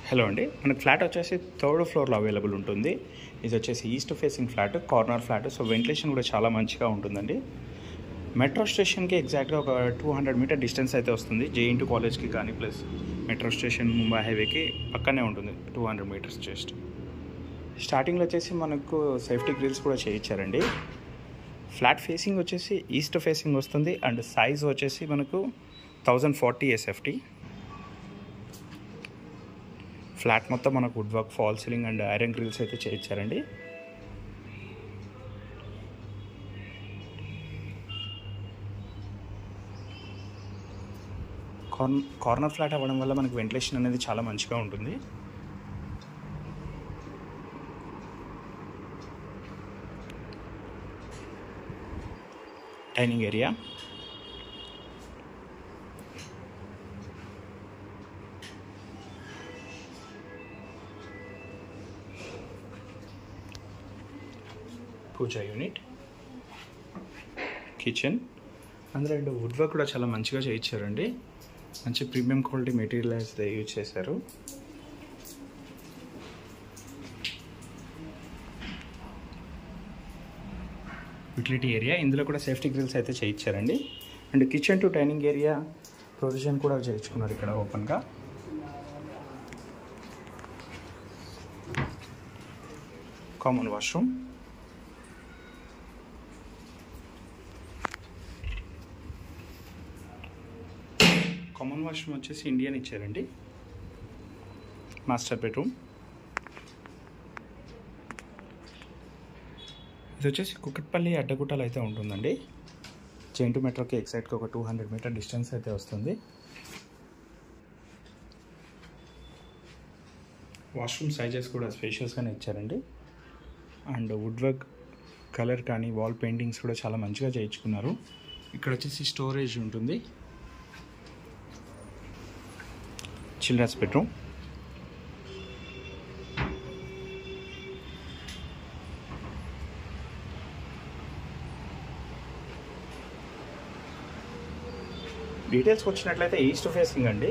Hello అండి, మనకి flat వచ్చేసి థర్డ్ ఫ్లోర్లో అవైలబుల్ ఉంటుంది. ఇది వచ్చేసి east facing flat, corner flat. So ventilation కూడా చాలా మంచిగా ఉంటుందండి. మెట్రో స్టేషన్కి ఎగ్జాక్ట్గా ఒక 200 మీటర్ డిస్టెన్స్ అయితే వస్తుంది. జేఎన్టీ కాలేజ్కి కానీ ప్లస్ మెట్రో స్టేషన్ ముంబై హైవేకి పక్కనే ఉంటుంది. 200 మీటర్స్ జస్ట్. స్టార్టింగ్లో వచ్చేసి మనకు సేఫ్టీ గ్రిల్స్ కూడా చేయించారండి. ఫ్లాట్ ఫేసింగ్ వచ్చేసి ఈస్ట్ ఫేసింగ్ వస్తుంది అండ్ సైజ్ వచ్చేసి మనకు 1040 SFT. ఫ్లాట్ మొత్తం మనకు wood work, fall ceiling and iron grills అయితే చేయించారండి. కార్నర్ ఫ్లాట్ అవ్వడం వల్ల మనకు వెంటిలేషన్ అనేది చాలా మంచిగా ఉంటుంది. Dining area, puja unit, kitchen. అందులో రెండు వుడ్ వర్క్ కూడా చాలా మంచిగా చేయించారండి. మంచి ప్రీమియం క్వాలిటీ మెటీరియల్స్ యూజ్ చేశారు. యూటిలిటీ ఏరియా, ఇందులో కూడా సేఫ్టీ గ్రిల్స్ అయితే చేయించారండి. And kitchen to dining area provision కూడా చేయించుకున్నారు ఇక్కడ ఓపెన్గా. కామన్ వాష్రూమ్, కామన్ వాష్రూమ్ వచ్చేసి ఇండియన్ ఇచ్చారండి. మాస్టర్ బెడ్రూమ్, ఇది వచ్చేసి కుకట్పల్లి అడ్డగుట్టలు అయితే ఉంటుందండి. జేఎన్టీ మెట్రోకి ఎగ్జాక్ట్గా ఒక 200 మీటర్ డిస్టెన్స్ అయితే వస్తుంది. వాష్రూమ్ సైజెస్ కూడా స్పేషియస్గానే ఇచ్చారండి. అండ్ వుడ్ వర్క్ కలర్ కానీ వాల్ పెయింటింగ్స్ కూడా చాలా మంచిగా చేయించుకున్నారు. ఇక్కడ వచ్చేసి స్టోరేజ్ ఉంటుంది. చిల్డ్రన్స్ బెడ్రూమ్, డీటెయిల్స్కి వచ్చినట్లయితే ఈస్ట్ ఫేసింగ్ అండి.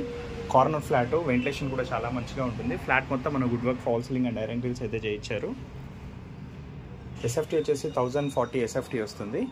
కార్నర్ ఫ్లాట్, వెంటిలేషన్ కూడా చాలా మంచిగా ఉంటుంది. ఫ్లాట్ మొత్తం మన wood work, fall ceiling and iron grills అయితే చేయించారు. SFT వచ్చేసి 1040 SFT వస్తుంది.